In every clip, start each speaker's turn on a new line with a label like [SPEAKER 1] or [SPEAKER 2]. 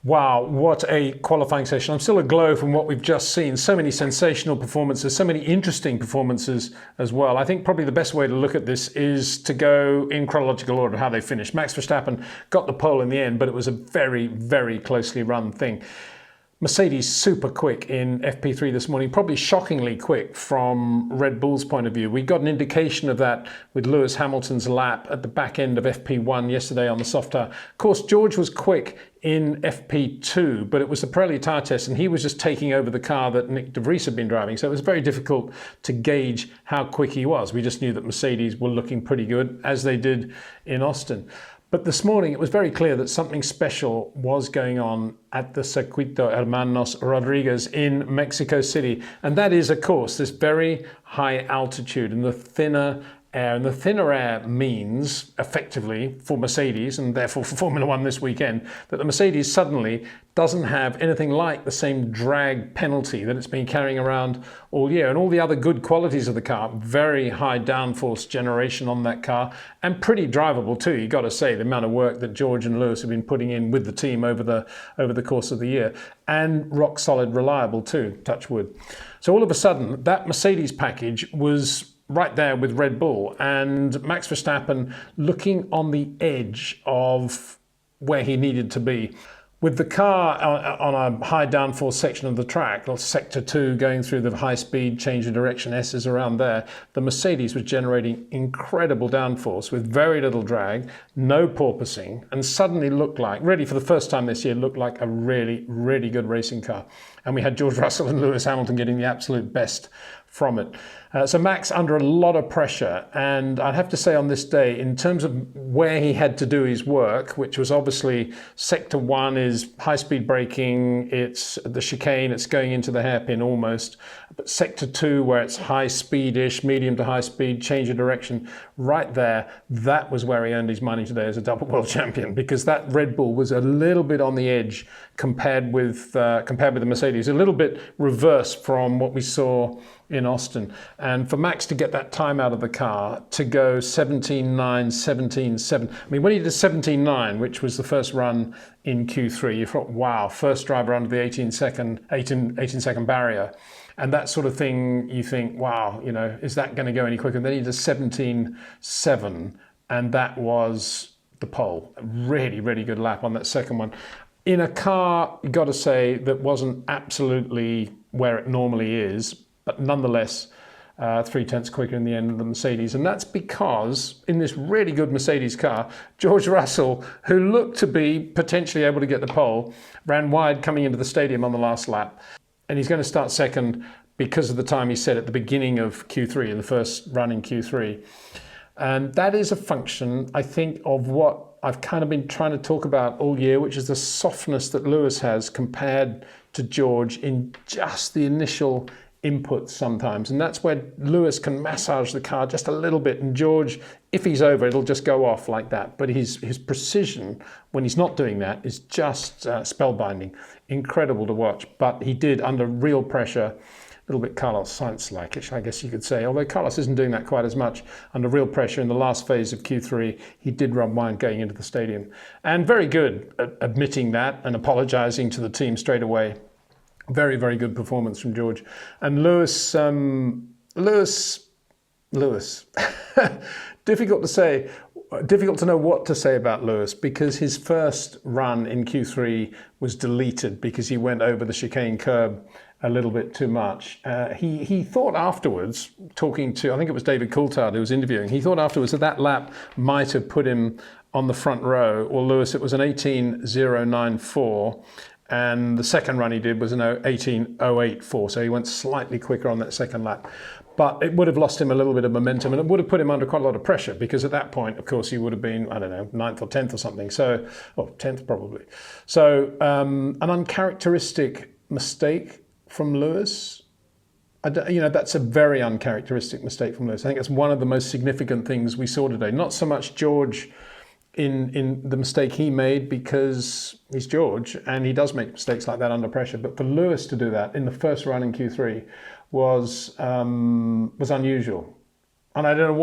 [SPEAKER 1] Wow, what a qualifying session. I'm still aglow from what we've just seen. So many sensational performances, so many interesting performances as well. I think probably the best way to look at this is to go in chronological order of how they finished. Max Verstappen got the pole in the end, but it was a very, very closely run thing. Mercedes super quick in FP3 this morning, probably shockingly quick from Red Bull's point of view. We got an indication of that with Lewis Hamilton's lap at the back end of FP1 yesterday on the soft tire. Of course, George was quick in FP2, but it was the Pirelli tyre test and he was just taking over the car that Nick de Vries had been driving. So it was very difficult to gauge how quick he was. We just knew that Mercedes were looking pretty good, as they did in Austin. But this morning, it was very clear that something special was going on at the Circuito Hermanos Rodriguez in Mexico City. And that is, of course, this very high altitude and the thinner air. And the thinner air means, effectively, for Mercedes, and therefore for Formula One this weekend, that the Mercedes suddenly doesn't have anything like the same drag penalty that it's been carrying around all year. And all the other good qualities of the car, very high downforce generation on that car, and pretty drivable too. You've got to say, the amount of work that George and Lewis have been putting in with the team over the course of the year, and rock solid reliable too, touch wood. So all of a sudden, that Mercedes package was right there with Red Bull, and Max Verstappen looking on the edge of where he needed to be. With the car on a high downforce section of the track, sector 2 going through the high speed change of direction S's around there, the Mercedes was generating incredible downforce with very little drag, no porpoising, and suddenly looked like, really for the first time this year, looked like a really, really good racing car. And we had George Russell and Lewis Hamilton getting the absolute best from it. So Max under a lot of pressure, and I'd have to say on this day, in terms of where he had to do his work, which was obviously sector 1 is high-speed braking, it's the chicane, it's going into the hairpin almost, but sector 2 where it's high-speedish, medium to high speed, change of direction, right there, that was where he earned his money today as a double world champion, because that Red Bull was a little bit on the edge compared with the Mercedes, a little bit reverse from what we saw in Austin. And for Max to get that time out of the car, to go 17.9, 17.7. I mean, when he did 17.9, which was the first run in Q3, you thought, wow, first driver under the 18 second barrier. And that sort of thing, you think, wow, you know, is that going to go any quicker? And then he did 17.7, and that was the pole. A really, really good lap on that second one. In a car, you've got to say, that wasn't absolutely where it normally is, but nonetheless, 3/10 quicker in the end than the Mercedes. And that's because in this really good Mercedes car, George Russell, who looked to be potentially able to get the pole, ran wide coming into the stadium on the last lap. And he's going to start second because of the time he set at the beginning of Q3, in the first run in Q3. And that is a function, I think, of what I've kind of been trying to talk about all year, which is the softness that Lewis has compared to George in just the initial input sometimes. And that's where Lewis can massage the car just a little bit, and George, if he's over, it'll just go off like that. But his precision when he's not doing that is just spellbinding, incredible to watch. But he did, under real pressure, a little bit Carlos Sainz-like, I guess you could say, although Carlos isn't doing that quite as much. Under real pressure in the last phase of Q3, he did run wide going into the stadium. And very good at admitting that and apologising to the team straight away. Very, very good performance from George. And Lewis, difficult to say, difficult to know what to say about Lewis, because his first run in Q3 was deleted because he went over the chicane curb a little bit too much. He thought afterwards, talking to, I think it was David Coulthard who was interviewing, he thought afterwards that lap might have put him on the front row, or Lewis, it was an 18.094. And the second run he did was an 18.084, so he went slightly quicker on that second lap. But it would have lost him a little bit of momentum, and it would have put him under quite a lot of pressure, because at that point, of course, he would have been, I don't know, 9th or 10th or something, so, or 10th probably. So an uncharacteristic mistake from Lewis. That's a very uncharacteristic mistake from Lewis. I think it's one of the most significant things we saw today. Not so much George in the mistake he made, because he's George and he does make mistakes like that under pressure. But for Lewis to do that in the first run in Q3 was unusual. And I don't know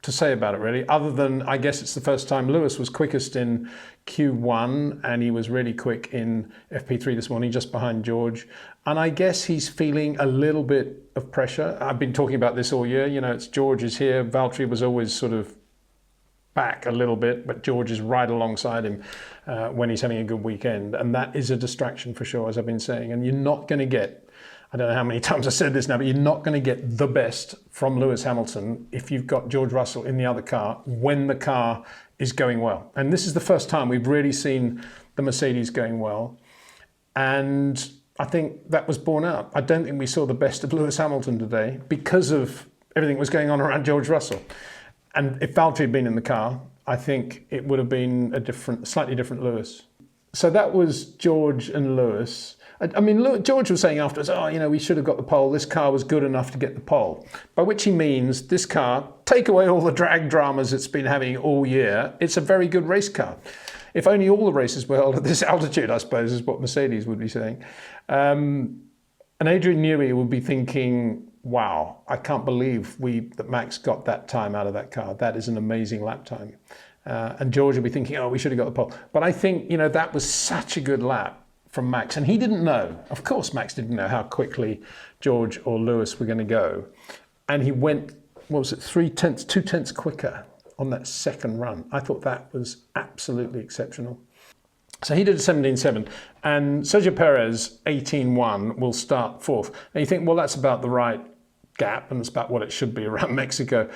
[SPEAKER 1] to say about it really, other than I guess it's the first time Lewis was quickest in Q1 and he was really quick in FP3 this morning, just behind George. And I guess he's feeling a little bit of pressure. I've been talking about this all year. You know, it's George is here. Valtteri was always sort of back a little bit, but George is right alongside him when he's having a good weekend. And that is a distraction for sure, as I've been saying. And you're not going to get, I don't know how many times I said this now, but you're not going to get the best from Lewis Hamilton if you've got George Russell in the other car when the car is going well. And this is the first time we've really seen the Mercedes going well. And I think that was borne out. I don't think we saw the best of Lewis Hamilton today because of everything that was going on around George Russell. And if Valtteri had been in the car, I think it would have been a slightly different Lewis. So that was George and Lewis. I mean, George was saying afterwards, we should have got the pole. This car was good enough to get the pole. By which he means this car, take away all the drag dramas it's been having all year, it's a very good race car. If only all the races were held at this altitude, I suppose, is what Mercedes would be saying. And Adrian Newey would be thinking, wow, I can't believe that Max got that time out of that car. That is an amazing lap time. And George would be thinking, we should have got the pole. But I think, that was such a good lap from Max. And he didn't know. Of course, Max didn't know how quickly George or Lewis were going to go. And he went, 2/10 quicker on that second run. I thought that was absolutely exceptional. So he did a 17.7, and Sergio Perez, 18.1, will start fourth. And you think, well, that's about the right gap, and it's about what it should be around Mexico.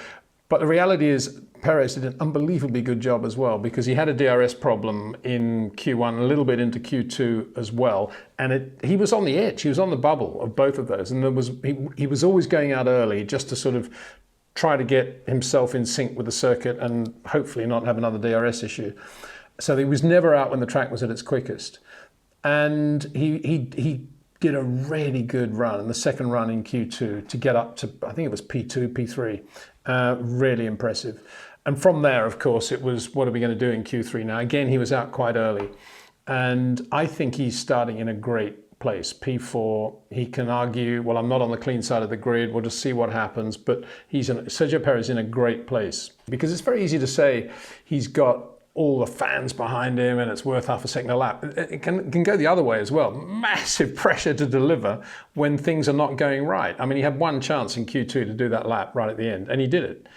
[SPEAKER 1] But the reality is, Perez did an unbelievably good job as well, because he had a DRS problem in Q1, a little bit into Q2 as well. And he was on the edge, he was on the bubble of both of those. And he was always going out early just to sort of try to get himself in sync with the circuit and hopefully not have another DRS issue. So he was never out when the track was at its quickest. And he did a really good run in the second run in Q2 to get up to, I think it was P2, P3. Really impressive. And from there, of course, it was, what are we going to do in Q3 now? Again, he was out quite early. And I think he's starting in a great place. P4, he can argue, well, I'm not on the clean side of the grid, we'll just see what happens. But Sergio Perez in a great place. Because it's very easy to say he's got all the fans behind him and it's worth half a second a lap. It can go the other way as well. Massive pressure to deliver when things are not going right. I mean, he had one chance in Q2 to do that lap right at the end, and he did it.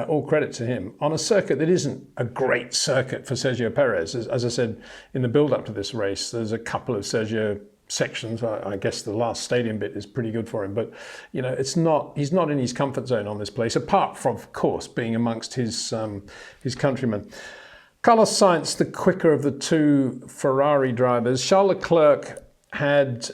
[SPEAKER 1] All credit to him. On a circuit that isn't a great circuit for Sergio Perez, as I said in the build-up to this race, there's a couple of Sergio sections. I guess the last stadium bit is pretty good for him, but he's not in his comfort zone on this place, apart from, of course, being amongst his countrymen. Carlos Sainz, the quicker of the two Ferrari drivers. Charles Leclerc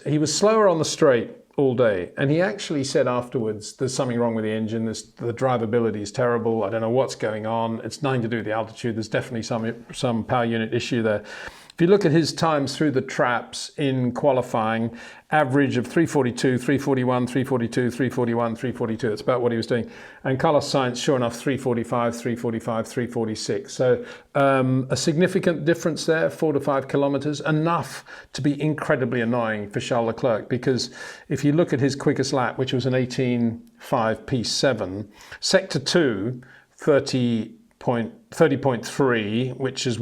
[SPEAKER 1] he was slower on the straight all day, and he actually said afterwards, there's something wrong with the engine, the drivability is terrible, I don't know what's going on, it's nothing to do with the altitude, there's definitely some power unit issue there. If you look at his times through the traps in qualifying, average of 342, 341, 342, 341, 342. That's about what he was doing. And Carlos Sainz, sure enough, 345, 345, 346. So a significant difference there, 4 to 5 kilometers, enough to be incredibly annoying for Charles Leclerc. Because if you look at his quickest lap, which was an 18.5 P7, sector 2, 30.3, which is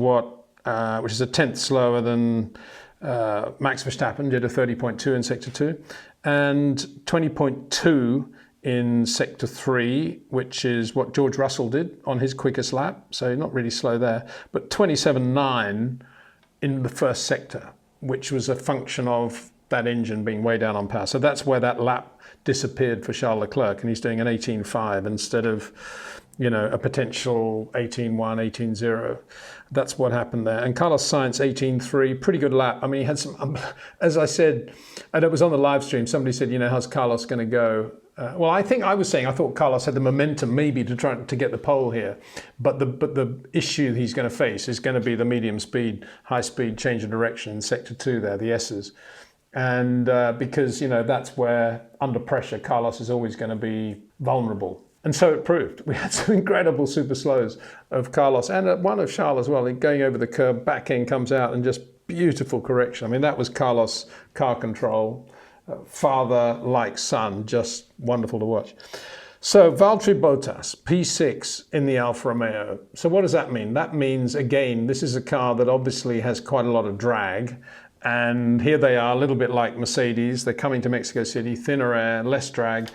[SPEAKER 1] a tenth slower than Max Verstappen, did a 30.2 in sector 2, and 20.2 in sector 3, which is what George Russell did on his quickest lap, so not really slow there, but 27.9 in the first sector, which was a function of that engine being way down on power. So that's where that lap disappeared for Charles Leclerc, and he's doing an 18.5 instead of a potential 18.1, 18.0. That's what happened there. And Carlos Sainz, 18.3, pretty good lap. I mean, he had some, as I said, and it was on the live stream, somebody said, how's Carlos going to go? Well, I thought Carlos had the momentum maybe to try to get the pole here. But the issue he's going to face is going to be the medium speed, high speed change of direction in sector 2 there, the S's. And because, that's where under pressure, Carlos is always going to be vulnerable. And so it proved. We had some incredible super slows of Carlos and one of Charles as well. Going over the curb, back end comes out and just beautiful correction. I mean, that was Carlos car control, father like son, just wonderful to watch. So Valtteri Bottas, P6 in the Alfa Romeo. So what does that mean? That means, again, this is a car that obviously has quite a lot of drag. And here they are, a little bit like Mercedes. They're coming to Mexico City, thinner air, less drag.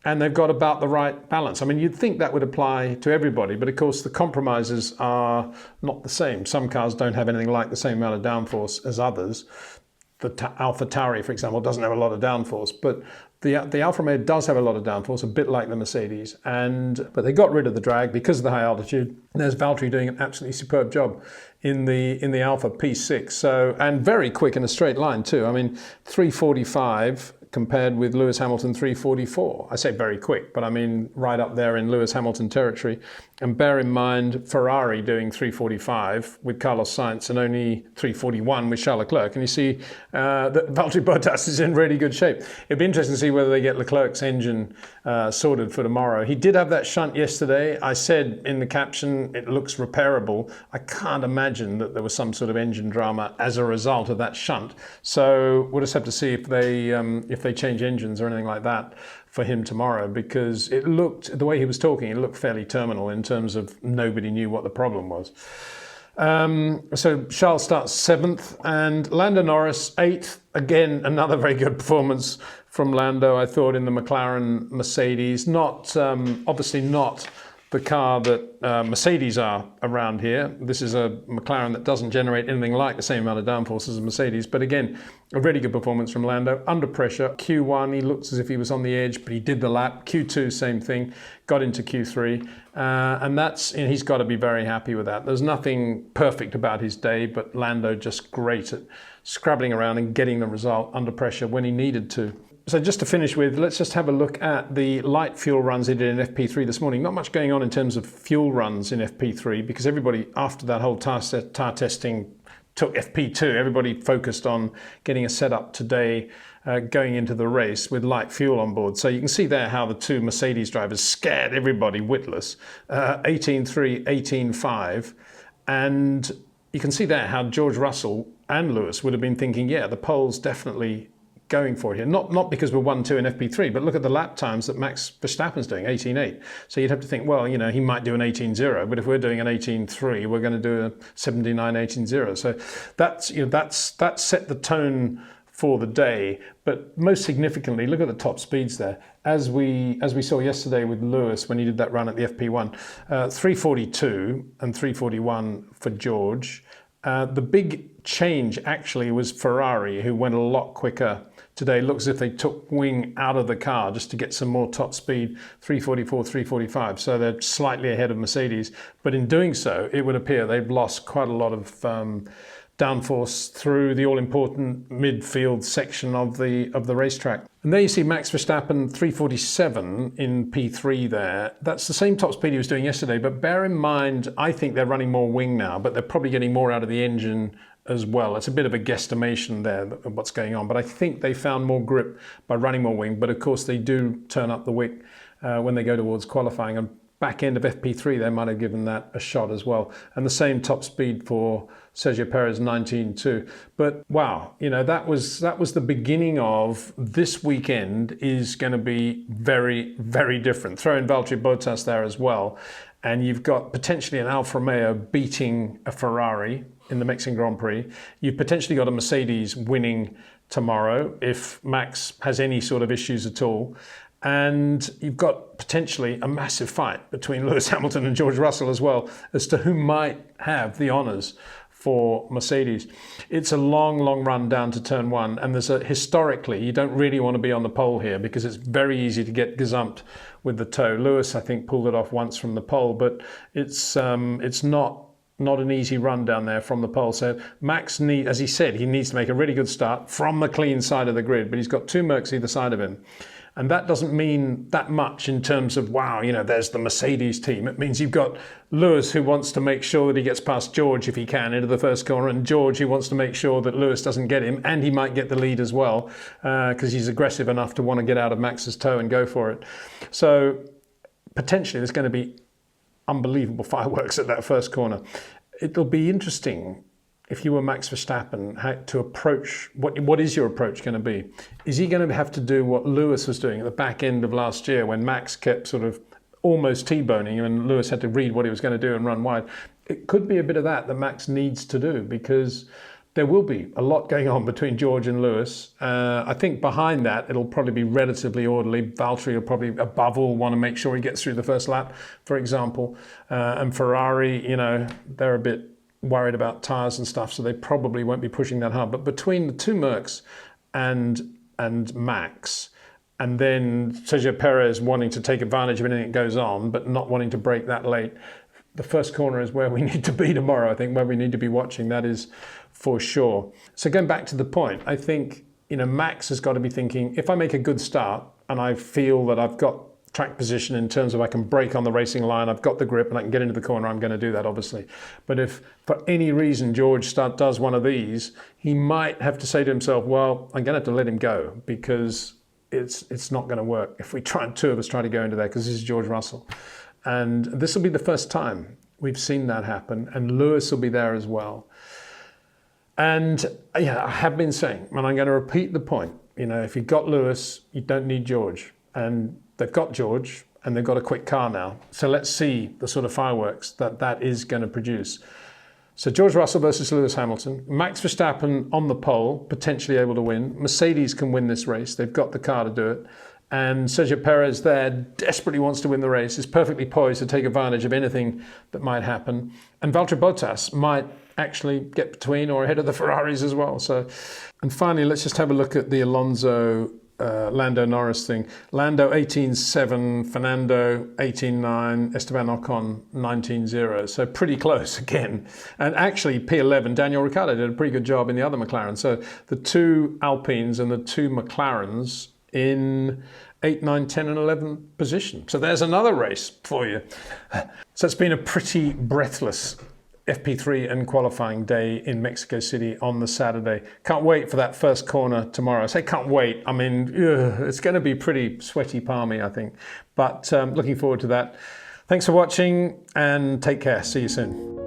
[SPEAKER 1] And they've got about the right balance. I mean, you'd think that would apply to everybody, but of course the compromises are not the same. Some cars don't have anything like the same amount of downforce as others. The Alpha Tauri, for example, doesn't have a lot of downforce, but the Alfa Romeo does have a lot of downforce, a bit like the Mercedes. But they got rid of the drag because of the high altitude. And there's Valtteri doing an absolutely superb job in the Alfa P6. So, and very quick in a straight line too. I mean, 345 compared with Lewis Hamilton 344. I say very quick, but I mean right up there in Lewis Hamilton territory. And bear in mind, Ferrari doing 345 with Carlos Sainz and only 341 with Charles Leclerc. And you see that Valtteri Bottas is in really good shape. It'd be interesting to see whether they get Leclerc's engine sorted for tomorrow. He did have that shunt yesterday. I said in the caption, it looks repairable. I can't imagine that there was some sort of engine drama as a result of that shunt. So we'll just have to see if they change engines or anything like that for him tomorrow, because it looked, the way he was talking, it looked fairly terminal in terms of nobody knew what the problem was. So Charles starts 7th and Lando Norris 8th. Again, another very good performance from Lando, I thought, in the McLaren Mercedes. Not obviously not the car that Mercedes are around here. This is a McLaren that doesn't generate anything like the same amount of downforce as a Mercedes. But again, a really good performance from Lando. Under pressure, Q1, he looks as if he was on the edge, but he did the lap. Q2, same thing, got into Q3. And that's, he's got to be very happy with that. There's nothing perfect about his day, but Lando just great at scrabbling around and getting the result under pressure when he needed to. So just to finish with, let's just have a look at the light fuel runs they did in FP3 this morning. Not much going on in terms of fuel runs in FP3 because everybody, after that whole tire testing, took FP2. Everybody focused on getting a setup today going into the race with light fuel on board. So you can see there how the two Mercedes drivers scared everybody witless. 18.3, 18.5. And you can see there how George Russell and Lewis would have been thinking, yeah, the pole's definitely going for it here. Not because we're 1-2 in FP3, but look at the lap times that Max Verstappen's doing, 18.8. So you'd have to think, well, he might do an 18.0, but if we're doing an 18.3, we're going to do a 79, 18.0. So that set the tone for the day. But most significantly, look at the top speeds there. As we saw yesterday with Lewis when he did that run at the FP1, 342 and 341 for George. The big change actually was Ferrari, who went a lot quicker today. Looks as if they took wing out of the car just to get some more top speed, 344, 345. So they're slightly ahead of Mercedes. But in doing so, it would appear they've lost quite a lot of downforce through the all-important midfield section of the racetrack. And there you see Max Verstappen 347 in P3 there. That's the same top speed he was doing yesterday, but bear in mind, I think they're running more wing now, but they're probably getting more out of the engine as well. It's a bit of a guesstimation there of what's going on, but I think they found more grip by running more wing. But of course, they do turn up the wick when they go towards qualifying. And back end of FP3, they might have given that a shot as well. And the same top speed for Sergio Perez, 19.2. But wow, that was the beginning of this weekend is going to be very, very different. Throw in Valtteri Bottas there as well. And you've got potentially an Alfa Romeo beating a Ferrari in the Mexican Grand Prix. You've potentially got a Mercedes winning tomorrow if Max has any sort of issues at all. And you've got potentially a massive fight between Lewis Hamilton and George Russell as well as to who might have the honours for Mercedes. It's a long, long run down to turn one. And historically, you don't really want to be on the pole here because it's very easy to get gazumped with the toe. Lewis, I think, pulled it off once from the pole, but it's not an easy run down there from the pole. So Max as he said, he needs to make a really good start from the clean side of the grid, but he's got two Mercs either side of him. And that doesn't mean that much in terms of, wow, there's the Mercedes team. It means you've got Lewis who wants to make sure that he gets past George if he can into the first corner, and George who wants to make sure that Lewis doesn't get him, and he might get the lead as well because he's aggressive enough to want to get out of Max's toe and go for it. So potentially there's going to be unbelievable fireworks at that first corner. It'll be interesting if you were Max Verstappen, how to approach, what is your approach going to be? Is he going to have to do what Lewis was doing at the back end of last year when Max kept sort of almost T-boning him and Lewis had to read what he was going to do and run wide? It could be a bit of that Max needs to do, because there will be a lot going on between George and Lewis. I think behind that, it'll probably be relatively orderly. Valtteri will probably, above all, want to make sure he gets through the first lap, for example. And Ferrari, you know, they're a bit worried about tyres and stuff, so they probably won't be pushing that hard. But between the two Mercs and Max, and then Sergio Perez wanting to take advantage of anything that goes on, but not wanting to break that late, the first corner is where we need to be tomorrow, I think, where we need to be watching, that is for sure. So going back to the point, I think, you know, Max has got to be thinking, if I make a good start and I feel that I've got track position in terms of I can break on the racing line, I've got the grip and I can get into the corner, I'm going to do that, obviously. But if for any reason George does one of these, he might have to say to himself, well, I'm going to have to let him go, because it's not going to work if we two of us try to go into there, because this is George Russell. And this will be the first time we've seen that happen, and Lewis will be there as well. And yeah, I have been saying, and I'm going to repeat the point, you know, if you've got Lewis, you don't need George. And they've got George, and they've got a quick car now. So let's see the sort of fireworks that is going to produce. So George Russell versus Lewis Hamilton. Max Verstappen on the pole, potentially able to win. Mercedes can win this race. They've got the car to do it. And Sergio Perez there desperately wants to win the race, is perfectly poised to take advantage of anything that might happen. And Valtteri Bottas might actually get between or ahead of the Ferraris as well. So, and finally, let's just have a look at the Alonso Lando Norris thing. Lando 18.7, Fernando 18.9, Esteban Ocon 19.0. So pretty close again. And actually P11, Daniel Ricciardo did a pretty good job in the other McLaren. So the two Alpines and the two McLarens in 8, 9, 10 and 11 position. So there's another race for you. So it's been a pretty breathless FP3 and qualifying day in Mexico City on the Saturday. Can't wait for that first corner tomorrow. I say can't wait. I mean, it's going to be pretty sweaty palmy, I think. But looking forward to that. Thanks for watching and take care. See you soon.